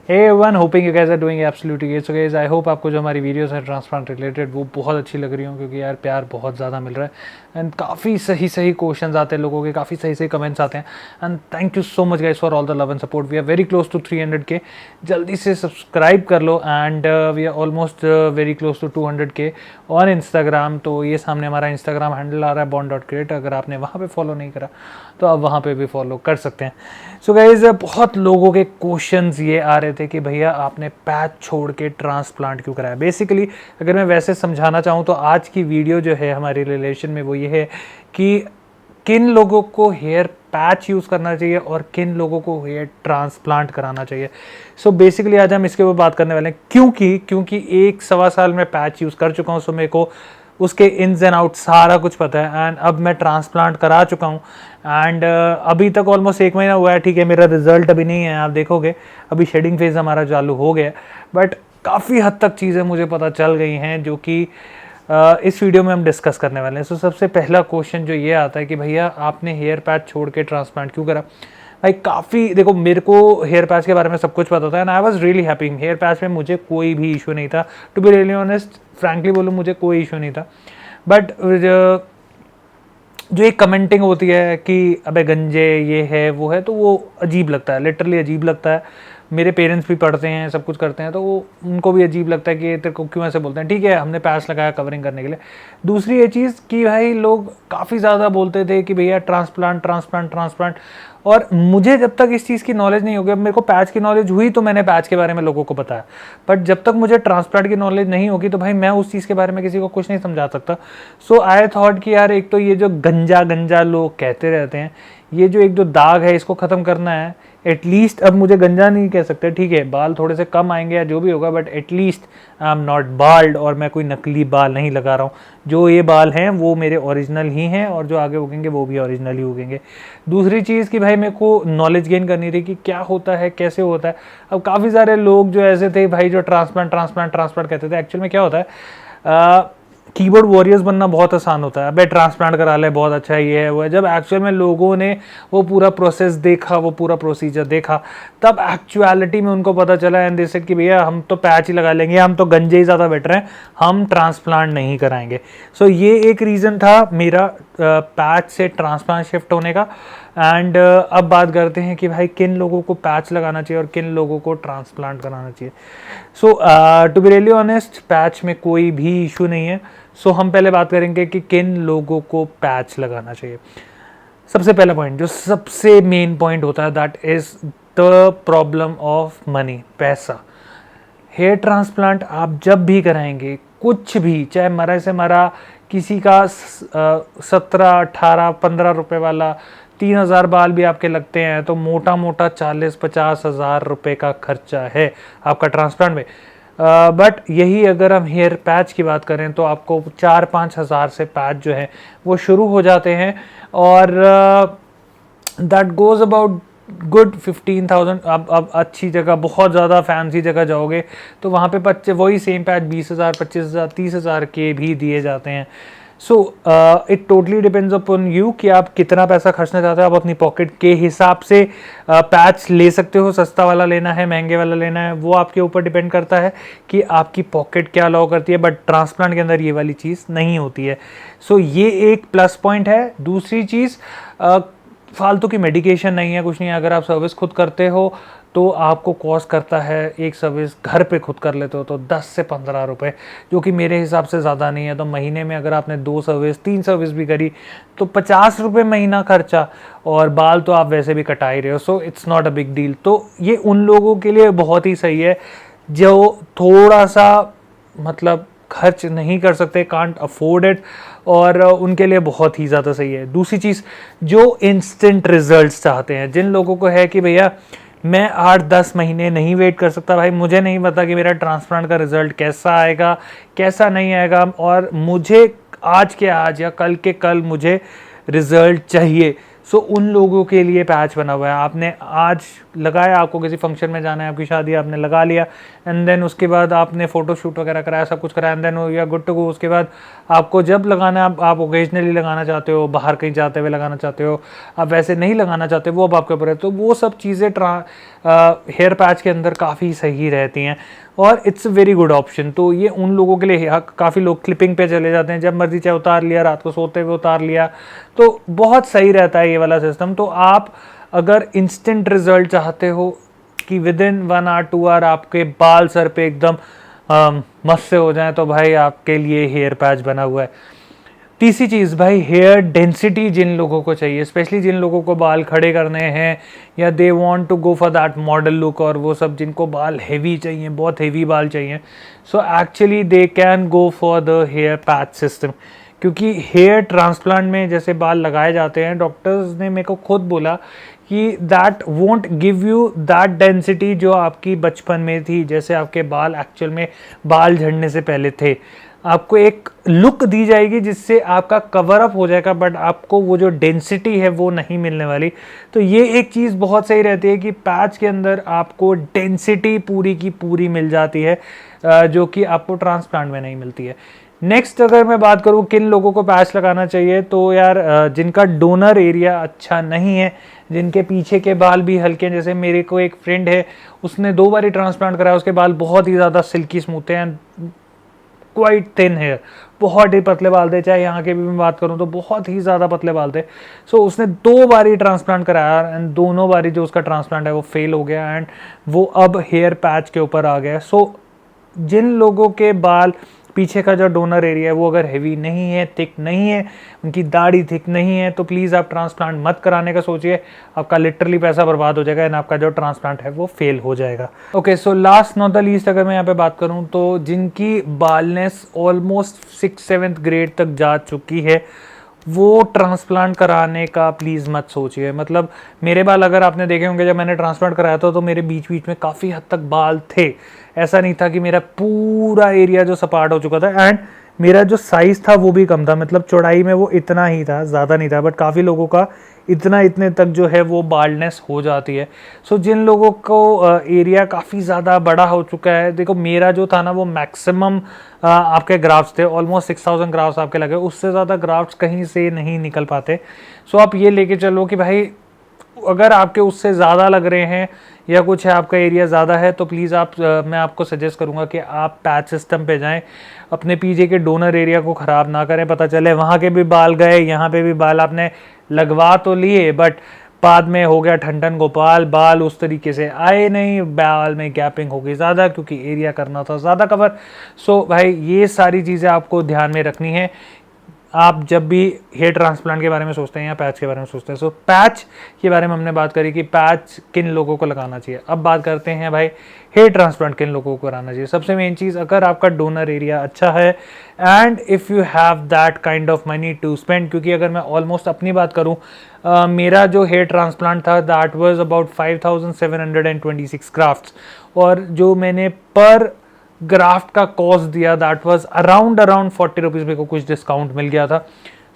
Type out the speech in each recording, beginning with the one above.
Hey everyone, hoping you guys are doing absolutely great. So guys, I hope आपको जो हमारी videos है transplant related वो बहुत अच्छी लग रही हो, क्योंकि यार प्यार बहुत ज़्यादा मिल रहा है एंड काफ़ी सही सही क्वेश्चंस आते हैं लोगों के, काफ़ी सही सही कमेंट्स आते हैं and thank you so much guys for all the love and support. We are very close to 300K. जल्दी से सब्सक्राइब कर लो and we are almost very close to 200K on Instagram. तो ये सामने हमारा इंस्टाग्राम हैंडल आ रहा है bond.create. अगर आपने वहाँ पे फॉलो नहीं करा तो आप वहाँ पे भी फॉलो कर सकते हैं. सो गाइज, बहुत लोगों के क्वेश्चंस ये आ रहे थे कि भैया आपने पैच छोड़ के ट्रांसप्लांट क्यों कराया. बेसिकली अगर मैं वैसे समझाना चाहूँ तो आज की वीडियो जो है हमारे रिलेशन में वो ये है कि किन लोगों को हेयर पैच यूज़ करना चाहिए और किन लोगों को हेयर ट्रांसप्लांट कराना चाहिए. सो बेसिकली आज हम इसके ऊपर बात करने वाले हैं, क्योंकि 1-1.25 साल में पैच यूज़ कर चुका हूँ. सो मेरे को उसके इन्स एंड आउट सारा कुछ पता है एंड अब मैं ट्रांसप्लांट करा चुका हूँ एंड अभी तक ऑलमोस्ट 1 महीना हुआ है. ठीक है, मेरा रिजल्ट अभी नहीं है, आप देखोगे अभी शेडिंग फेज हमारा चालू हो गया, बट काफ़ी हद तक चीज़ें मुझे पता चल गई हैं जो कि इस वीडियो में हम डिस्कस करने वाले हैं. सो सबसे पहला क्वेश्चन जो ये आता है कि भैया आपने हेयर पैच छोड़ के ट्रांसप्लांट क्यों करा. भाई काफ़ी देखो, मेरे को हेयर पैच के बारे में सब कुछ पता था and I was really happy. Hair patch में मुझे कोई भी इशू नहीं था, to be really honest, frankly बोलूँ मुझे कोई इशू नहीं था. बट जो एक कमेंटिंग होती है कि अबे गंजे ये है वो है, तो वो अजीब लगता है, लिटरली अजीब लगता है. मेरे पेरेंट्स भी पढ़ते हैं, सब कुछ करते हैं, तो वो उनको भी अजीब लगता है कि तेरे को क्यों ऐसे बोलते हैं. ठीक है, हमने पैच लगाया कवरिंग करने के लिए. दूसरी ये चीज़ कि भाई लोग काफ़ी ज़्यादा बोलते थे कि भैया ट्रांसप्लांट ट्रांसप्लांट ट्रांसप्लांट, और मुझे जब तक इस चीज़ की नॉलेज नहीं होगी, अब मेरे को पैच की नॉलेज हुई तो मैंने पैच के बारे में लोगों को बताया, बट जब तक मुझे ट्रांसप्लांट की नॉलेज नहीं होगी तो भाई मैं उस चीज़ के बारे में किसी को कुछ नहीं समझा सकता. सो आई थॉट कि यार एक तो ये जो गंजा गंजा लोग कहते रहते हैं, ये जो एक जो दाग है इसको ख़त्म करना है. एटलीस्ट अब मुझे गंजा नहीं कह सकते, ठीक है, बाल थोड़े से कम आएंगे या जो भी होगा, but at least I am not bald और मैं कोई नकली बाल नहीं लगा रहा हूँ. जो ये बाल हैं वो मेरे ओरिजिनल ही हैं और जो आगे उगेंगे वो भी ओरिजिनल ही उगेंगे. दूसरी चीज़ कि भाई मेरे को नॉलेज गेन करनी थी कि क्या होता है, कैसे होता है. अब काफ़ी सारे लोग जो ऐसे थे भाई जो ट्रांसप्लांट ट्रांसप्लांट ट्रांसप्लांट कहते थे. एक्चुअल में क्या होता है, कीबोर्ड वॉरियर्स बनना बहुत आसान होता है. अबे ट्रांसप्लांट करा ले, बहुत अच्छा है, ये है वो है. जब एक्चुअल में लोगों ने वो पूरा प्रोसेस देखा, वो पूरा प्रोसीजर देखा, तब एक्चुअलिटी में उनको पता चला एंड दे सेड कि भैया हम तो पैच ही लगा लेंगे, हम तो गंजे ही ज़्यादा बेटर हैं, हम ट्रांसप्लांट नहीं कराएंगे. सो ये एक रीज़न था मेरा पैच से ट्रांसप्लांट शिफ्ट होने का. एंड अब बात करते हैं कि भाई किन लोगों को पैच लगाना चाहिए और किन लोगों को ट्रांसप्लांट कराना चाहिए. So to be really honest, patch में कोई भी इशू नहीं है. सो हम पहले बात करेंगे कि किन लोगों को पैच लगाना चाहिए. सबसे पहला पॉइंट, जो सबसे मेन पॉइंट होता है, that is the problem of money, पैसा. हेयर ट्रांसप्लांट आप जब भी कराएंगे, कुछ भी, चाहे मरा से मरा, किसी का 17, 18, 15 रुपए वाला 3,000 बाल भी आपके लगते हैं तो मोटा मोटा 40-50 हज़ार रुपये का खर्चा है आपका ट्रांसप्लांट में. बट यही अगर हम हेयर पैच की बात करें तो आपको 4-5 हज़ार से पैच जो है वो शुरू हो जाते हैं और दैट गोज़ अबाउट गुड 15,000. अब अच्छी जगह, बहुत ज़्यादा फैंसी जगह जाओगे तो वहाँ पे बच्चे वही सेम पैच 20,000, 25,000, 30,000 के भी दिए जाते हैं. So it totally depends upon you कि आप कितना पैसा खर्चना चाहते हो. आप अपनी पॉकेट के हिसाब से पैच ले सकते हो. सस्ता वाला लेना है, महंगे वाला लेना है, वो आपके ऊपर डिपेंड करता है कि आपकी पॉकेट क्या अलाउ करती है. बट ट्रांसप्लांट के अंदर ये वाली चीज़ नहीं होती है. सो ये एक प्लस पॉइंट है. दूसरी चीज़, फालतू की मेडिकेशन नहीं है, कुछ नहीं है. अगर आप सर्विस खुद करते हो तो आपको कॉस्ट करता है, एक सर्विस घर पे खुद कर लेते हो तो 10 से 15 रुपए, जो कि मेरे हिसाब से ज़्यादा नहीं है. तो महीने में अगर आपने 2 सर्विस 3 सर्विस भी करी तो 50 रुपये महीना खर्चा, और बाल तो आप वैसे भी कटा ही रहे हो. So it's not a big deal. तो ये उन लोगों के लिए बहुत ही सही है जो थोड़ा सा मतलब खर्च नहीं कर सकते, कांट अफोर्ड इट, और उनके लिए बहुत ही ज़्यादा सही है. दूसरी चीज़, जो इंस्टेंट रिजल्ट्स चाहते हैं, जिन लोगों को है कि भैया मैं 8-10 महीने नहीं वेट कर सकता, भाई मुझे नहीं पता कि मेरा ट्रांसप्लांट का रिजल्ट कैसा आएगा कैसा नहीं आएगा, और मुझे आज के आज या कल के कल मुझे रिजल्ट चाहिए. सो उन लोगों के लिए पैच बना हुआ है. आपने आज लगाया, आपको किसी फंक्शन में जाना है, आपकी शादी, आपने लगा लिया, एंड देन उसके बाद आपने फ़ोटोशूट वगैरह कराया, सब कुछ कराया, and then you are good to go. उसके बाद आपको जब लगाना है, आप ओकेजनली लगाना चाहते हो, बाहर कहीं जाते हुए लगाना चाहते हो, आप वैसे नहीं लगाना चाहते, वो अब आपके ऊपर है। तो वो सब चीज़ें हेयर पैच के अंदर काफ़ी सही रहती हैं और it's a very good option. तो ये उन लोगों के लिए, काफ़ी लोग क्लिपिंग पे चले जाते हैं, जब मर्जी चाहे उतार लिया, रात को सोते हुए उतार लिया, तो बहुत सही रहता है ये वाला सिस्टम। तो आप अगर इंस्टेंट रिजल्ट चाहते हो कि विद इन 1 आवर 2 आवर आपके बाल सर पे एकदम मस्त से हो जाए, तो भाई आपके लिए हेयर पैच बना हुआ है। तीसरी चीज़ भाई, हेयर डेंसिटी जिन लोगों को चाहिए, स्पेशली जिन लोगों को बाल खड़े करने हैं या they want to go for that model look, और वो सब जिनको बाल हेवी चाहिए, बहुत हेवी बाल चाहिए, so actually they can go for the hair patch system. क्योंकि हेयर ट्रांसप्लांट में जैसे बाल लगाए जाते हैं, डॉक्टर्स ने मेरे को खुद बोला कि that won't give you that density जो आपकी बचपन में थी, जैसे आपके बाल एक्चुअल में बाल झड़ने से पहले थे। आपको एक लुक दी जाएगी जिससे आपका कवर अप हो जाएगा, बट आपको वो जो डेंसिटी है वो नहीं मिलने वाली। तो ये एक चीज़ बहुत सही रहती है कि पैच के अंदर आपको डेंसिटी पूरी की पूरी मिल जाती है, जो कि आपको ट्रांसप्लांट में नहीं मिलती है। नेक्स्ट अगर मैं बात करूँ किन लोगों को पैच लगाना चाहिए, तो यार जिनका डोनर एरिया अच्छा नहीं है, जिनके पीछे के बाल भी हल्के हैं, जैसे मेरे को एक फ्रेंड है, उसने 2 बार ही ट्रांसप्लांट कराया, उसके बाल बहुत ही ज़्यादा सिल्की स्मूथ हैं, क्वाइट थिन हेयर, बहुत ही पतले बाल थे, चाहे यहाँ के भी मैं बात करूँ तो बहुत ही ज़्यादा पतले बाल थे। सो उसने 2 बार ही ट्रांसप्लांट कराया एंड दोनों बारी जो उसका ट्रांसप्लांट है वो फेल हो गया एंड वो अब हेयर पैच के ऊपर आ गया। सो जिन लोगों के बाल पीछे का जो डोनर एरिया है वो अगर हेवी नहीं है, थिक नहीं है, उनकी दाढ़ी थिक नहीं है, तो प्लीज़ आप ट्रांसप्लांट मत कराने का सोचिए, आपका लिटरली पैसा बर्बाद हो जाएगा एंड आपका जो ट्रांसप्लांट है वो फेल हो जाएगा। Okay, so last not the least अगर मैं यहाँ पे बात करूँ तो जिनकी बालनेस ऑलमोस्ट 6-7th ग्रेड तक जा चुकी है, वो ट्रांसप्लांट कराने का प्लीज़ मत सोचिए। मतलब मेरे बाल अगर आपने देखे होंगे, जब मैंने ट्रांसप्लांट कराया था तो मेरे बीच बीच में काफ़ी हद तक बाल थे, ऐसा नहीं था कि मेरा पूरा एरिया जो सपाट हो चुका था, एंड मेरा जो साइज़ था वो भी कम था, मतलब चौड़ाई में वो इतना ही था, ज़्यादा नहीं था, बट काफ़ी लोगों का इतने तक जो है वो बाल्डनेस हो जाती है। सो जिन लोगों को एरिया काफ़ी ज़्यादा बड़ा हो चुका है, देखो मेरा जो था ना वो मैक्सिमम आपके ग्राफ्स थे, ऑलमोस्ट 6000 ग्राफ्स आपके लगे, उससे ज़्यादा ग्राफ्स कहीं से नहीं निकल पाते। सो आप ये लेके चलो कि भाई अगर आपके उससे ज़्यादा लग रहे हैं या कुछ है, आपका एरिया ज़्यादा है, तो प्लीज़ मैं आपको सजेस्ट करूँगा कि आप पैच सिस्टम पे जाएं, अपने पीछे के डोनर एरिया को ख़राब ना करें। पता चले वहाँ के भी बाल गए, यहाँ पे भी बाल आपने लगवा तो लिए, बट बाद में हो गया ठंडन गोपाल, बाल उस तरीके से आए नहीं, बाल में गैपिंग हो गई ज़्यादा क्योंकि एरिया करना था ज़्यादा कवर। सो भाई ये सारी चीज़ें आपको ध्यान में रखनी है आप जब भी हेयर ट्रांसप्लांट के बारे में सोचते हैं या पैच के बारे में सोचते हैं। सो पैच के बारे में हमने बात करी कि पैच किन लोगों को लगाना चाहिए। अब बात करते हैं भाई हेयर ट्रांसप्लांट किन लोगों को कराना चाहिए। सबसे मेन चीज़, अगर आपका डोनर एरिया अच्छा है and if you have that kind of money to spend, क्योंकि अगर मैं ऑलमोस्ट अपनी बात करूँ, मेरा जो हेयर ट्रांसप्लांट था दैट वाज अबाउट 5726 ग्राफ्ट्स, और जो मैंने पर ग्राफ्ट का कॉस्ट दिया दैट वाज अराउंड 40 रुपीज़, मेरे को कुछ डिस्काउंट मिल गया था।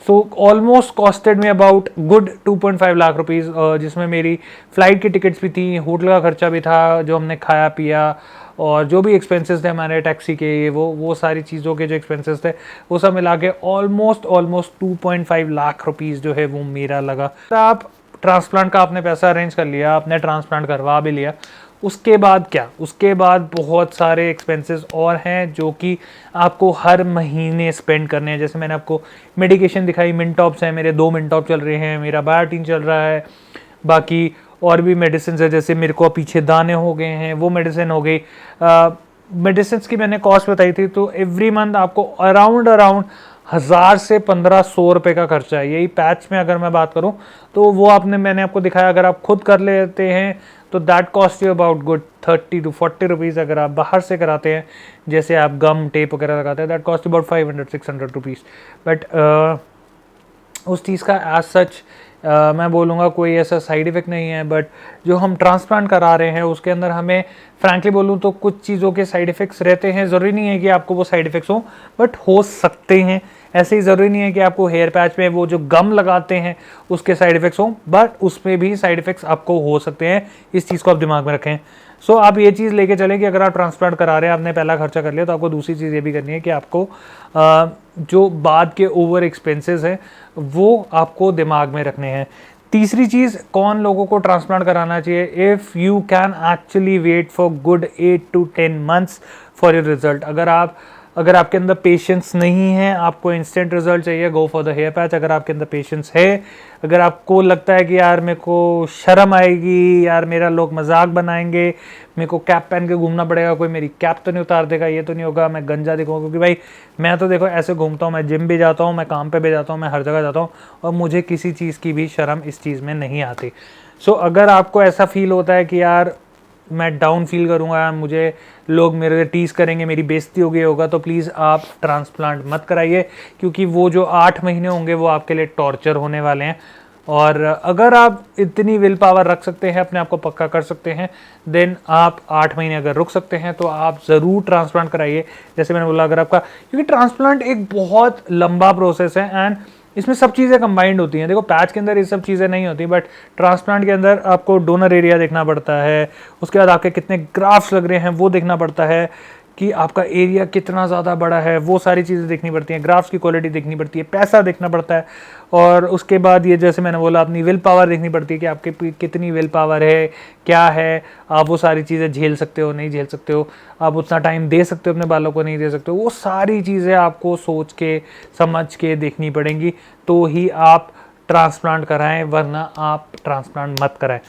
सो ऑलमोस्ट कॉस्टेड में अबाउट गुड 2.5 लाख रुपीज़, जिसमें मेरी फ़्लाइट की टिकट्स भी थी, होटल का खर्चा भी था, जो हमने खाया पिया और जो भी एक्सपेंसेस थे हमारे टैक्सी के, वो सारी चीज़ों के जो एक्सपेंसेस थे वो सब मिला के ऑलमोस्ट 2.5 लाख रुपीज़ जो है वो मेरा लगा। आप ट्रांसप्लांट का आपने पैसा अरेंज कर लिया, आपने ट्रांसप्लांट करवा भी लिया, उसके बाद क्या, उसके बाद बहुत सारे एक्सपेंसेस और हैं जो कि आपको हर महीने स्पेंड करने हैं। जैसे मैंने आपको मेडिकेशन दिखाई, मिनटॉप्स हैं मेरे, 2 मिनटॉप चल रहे हैं, मेरा बायोटीन चल रहा है, बाकी और भी मेडिसिन है, जैसे मेरे को पीछे दाने हो गए हैं वो मेडिसिन हो गई। मेडिसिन की मैंने कॉस्ट बताई थी, तो एवरी मंथ आपको अराउंड 1000 से 1500 रुपये का खर्चा है। यही पैच में अगर मैं बात करूं तो वो मैंने आपको दिखाया, अगर आप खुद कर लेते हैं तो that cost you about good 30 to 40 rupees. अगर आप बाहर से कराते हैं, जैसे आप गम टेप वगैरह लगाते हैं, that cost about 500-600 rupees. But उस चीज़ का एज सच मैं बोलूँगा कोई ऐसा साइड इफ़ेक्ट नहीं है, बट जो हम ट्रांसप्लांट करा रहे हैं उसके अंदर हमें फ्रैंकली बोलूँ तो कुछ चीज़ों के साइड इफ़ेक्ट्स रहते हैं। ज़रूरी नहीं है कि आपको वो साइड इफ़ेक्ट्स हों, बट हो सकते हैं। ऐसे ही ज़रूरी नहीं है कि आपको हेयर पैच में वो जो गम लगाते हैं उसके साइड इफ़ेक्ट्स हों, बट उसमें भी साइड इफ़ेक्ट्स आपको हो सकते हैं। इस चीज़ को आप दिमाग में रखें। सो आप ये चीज़ लेके चलें कि अगर आप ट्रांसप्लांट करा रहे हैं, आपने पहला खर्चा कर लिया, तो आपको दूसरी चीज़ ये भी करनी है कि आपको जो बाद के ओवर एक्सपेंसेस हैं वो आपको दिमाग में रखने हैं। तीसरी चीज़, कौन लोगों को ट्रांसप्लांट कराना चाहिए? If you can actually wait for good 8 to 10 months for your result. अगर आपके अंदर पेशेंस नहीं है, आपको इंस्टेंट रिजल्ट चाहिए, go for the hair patch. अगर आपके अंदर पेशेंस है, अगर आपको लगता है कि यार मेरे को शर्म आएगी, यार मेरा लोग मजाक बनाएंगे, मेरे को कैप पहन के घूमना पड़ेगा, कोई मेरी कैप तो नहीं उतार देगा, ये तो नहीं होगा, मैं गंजा दिखूंगा, क्योंकि भाई मैं तो देखो ऐसे घूमता हूँ, मैं जिम भी जाता हूँ, मैं काम पे भी जाता हूँ, मैं हर जगह जाता हूँ और मुझे किसी चीज़ की भी शर्म इस चीज़ में नहीं आती। सो अगर आपको ऐसा फील होता है कि यार मैं डाउन फील करूँगा, मुझे लोग मेरे टीज़ करेंगे, मेरी बेइज्जती होगा, तो प्लीज़ आप ट्रांसप्लांट मत कराइए, क्योंकि वो जो 8 महीने होंगे वो आपके लिए टॉर्चर होने वाले हैं। और अगर आप इतनी विल पावर रख सकते हैं, अपने आप को पक्का कर सकते हैं, देन आप 8 महीने अगर रुक सकते हैं तो आप ज़रूर ट्रांसप्लांट कराइए। जैसे मैंने बोला, अगर आपका, क्योंकि ट्रांसप्लांट एक बहुत लंबा प्रोसेस है एंड इसमें सब चीज़ें कंबाइंड होती हैं। देखो पैच के अंदर ये सब चीज़ें नहीं होती, बट ट्रांसप्लांट के अंदर आपको डोनर एरिया देखना पड़ता है, उसके बाद आपके कितने ग्राफ्ट्स लग रहे हैं वो देखना पड़ता है, कि आपका एरिया कितना ज़्यादा बड़ा है, वो सारी चीज़ें देखनी पड़ती हैं, ग्राफ्स की क्वालिटी देखनी पड़ती है, पैसा देखना पड़ता है, और उसके बाद ये जैसे मैंने बोला अपनी विल पावर देखनी पड़ती है कि आपके कितनी विल पावर है, क्या है, आप वो सारी चीज़ें झेल सकते हो, नहीं झेल सकते हो, आप उतना टाइम दे सकते हो अपने बालों को, नहीं दे सकते हो। वो सारी चीज़ें आपको सोच के समझ के देखनी पड़ेंगी, तो ही आप ट्रांसप्लांट कराएं, वरना आप ट्रांसप्लांट मत कराएं।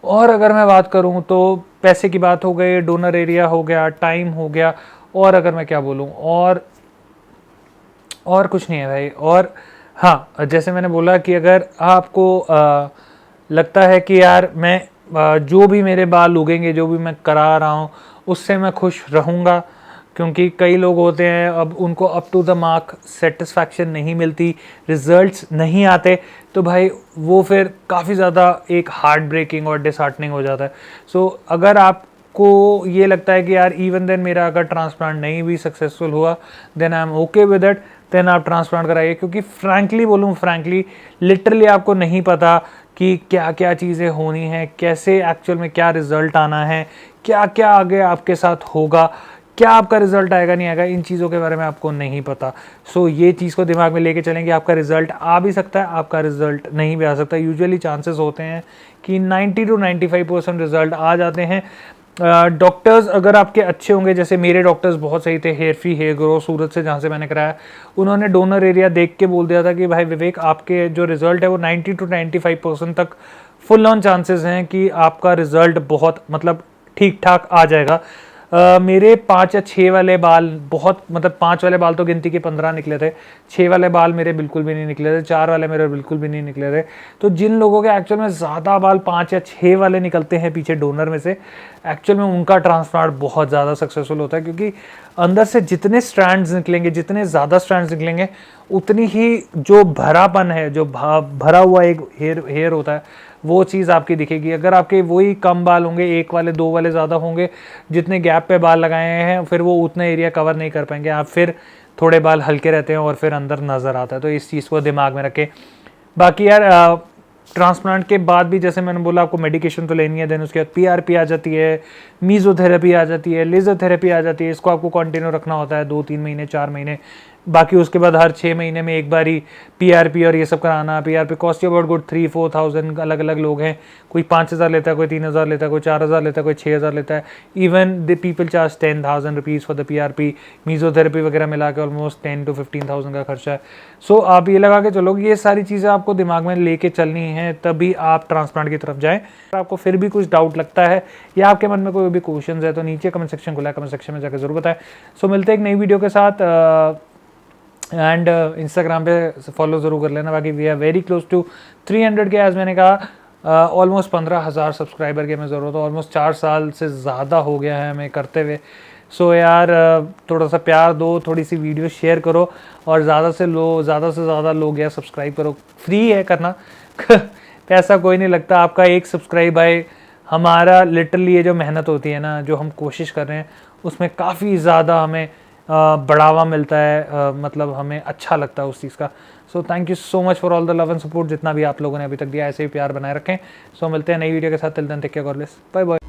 और अगर मैं बात करूं तो पैसे की बात हो गई, डोनर एरिया हो गया, टाइम हो गया, और अगर मैं क्या बोलूं, और कुछ नहीं है भाई। और हाँ, जैसे मैंने बोला कि अगर आपको लगता है कि यार मैं जो भी मेरे बाल उगेंगे, जो भी मैं करा रहा हूँ उससे मैं खुश रहूँगा, क्योंकि कई लोग होते हैं अब उनको up to the mark satisfaction नहीं मिलती, रिजल्ट्स नहीं आते, तो भाई वो फिर काफ़ी ज़्यादा एक हार्ट ब्रेकिंग और डिसहार्टनिंग हो जाता है। सो अगर आपको ये लगता है कि यार इवन देन मेरा अगर ट्रांसप्लांट नहीं भी सक्सेसफुल हुआ, then I am okay with it, then आप ट्रांसप्लांट कराइए। क्योंकि फ्रैंकली लिटरली आपको नहीं पता कि क्या क्या चीज़ें होनी हैं, कैसे एक्चुअल में क्या रिजल्ट आना है, क्या क्या आगे आपके साथ होगा, क्या आपका रिजल्ट आएगा नहीं आएगा, इन चीज़ों के बारे में आपको नहीं पता। सो ये चीज़ को दिमाग में लेके चलेंगे, आपका रिजल्ट आ भी सकता है, आपका रिजल्ट नहीं भी आ सकता। यूजुअली चांसेस होते हैं कि 90 to 95% रिजल्ट आ जाते हैं। डॉक्टर्स अगर आपके अच्छे होंगे, जैसे मेरे डॉक्टर्स बहुत सही थे, हेयर ग्रो सूरत से जहाँ से मैंने कराया, उन्होंने डोनर एरिया देख के बोल दिया था कि भाई विवेक, आपके जो रिजल्ट है वो 90 to 95% तक फुल ऑन चांसेस हैं कि आपका रिजल्ट बहुत मतलब ठीक ठाक आ जाएगा। मेरे 5 या 6 वाले बाल बहुत, मतलब 5 वाले बाल तो गिनती के 15 निकले थे, 6 वाले बाल मेरे बिल्कुल भी नहीं निकले थे, 4 वाले मेरे बिल्कुल भी नहीं निकले थे। तो जिन लोगों के एक्चुअल में ज़्यादा बाल 5 या 6 वाले निकलते हैं पीछे डोनर में से, एक्चुअल में उनका ट्रांसप्लांट बहुत ज़्यादा सक्सेसफुल होता है, क्योंकि अंदर से जितने स्ट्रैंड्स निकलेंगे, जितने ज़्यादा स्ट्रैंड्स निकलेंगे, उतनी ही जो भरापन है, जो भरा हुआ एक हेयर होता है, वो चीज़ आपकी दिखेगी। अगर आपके वही कम बाल होंगे, 1 वाले 2 वाले ज़्यादा होंगे, जितने गैप पे बाल लगाए हैं, फिर वो उतना एरिया कवर नहीं कर पाएंगे आप, फिर थोड़े बाल हल्के रहते हैं और फिर अंदर नज़र आता है। तो इस चीज़ को दिमाग में रखें। बाकी यार ट्रांसप्लांट के बाद भी जैसे मैंने बोला आपको मेडिकेशन तो लेनी है, देन उसके बाद पीआरपी आ जाती है, मीजोथेरेपी आ जाती है, लेज़र थेरेपी आ जाती है। इसको आपको कंटिन्यू रखना होता है 2-3 महीने, 4 महीने। बाकी उसके बाद हर 6 महीने में एक बार ही पीआरपी और ये सब कराना। PRP cost you about good 3-4,000। अलग अलग लोग हैं, कोई 5,000 लेता है, कोई 3,000 लेता है, कोई 4,000 लेता है, कोई 6,000 लेता है। Even the people charge 10,000 rupees for the PRP. Mesotherapy वगैरह मिला के ऑलमोस्ट 10 to 15,000 का खर्चा है। सो आप ये लगा के चलो कि ये सारी चीज़ें आपको दिमाग में लेके चलनी है, तभी आप ट्रांसप्लांट की तरफ जाएँ। अगर आपको फिर भी कुछ डाउट लगता है या आपके मन में कोई भी क्वेश्चन है, तो नीचे कमेंट सेक्शन खुला है, कमेंट सेक्शन में जाकर जरूर बताएं। सो मिलते हैं एक नई वीडियो के साथ, एंड इंस्टाग्राम पे फॉलो ज़रूर कर लेना। बाकी we are very close to 300 K, as मैंने कहा ऑलमोस्ट 15,000 सब्सक्राइबर की हमें ज़रूरत है। ऑलमोस्ट 4 साल से ज़्यादा हो गया है हमें करते हुए। सो यार थोड़ा सा प्यार दो, थोड़ी सी वीडियो शेयर करो, और ज़्यादा से ज़्यादा लोग यार सब्सक्राइब करो। फ्री है करना, पैसा कोई नहीं लगता, आपका एक सब्सक्राइब आए, हमारा लिटरली ये जो मेहनत होती है ना, जो हम कोशिश कर रहे हैं, उसमें काफ़ी ज़्यादा हमें बढ़ावा मिलता है, मतलब हमें अच्छा लगता है उस चीज़ का। So thank you so much for all the love and support जितना भी आप लोगों ने अभी तक दिया, ऐसे ही प्यार बनाए रखें। सो मिलते हैं नई वीडियो के साथ, till then take care, God bless, bye bye.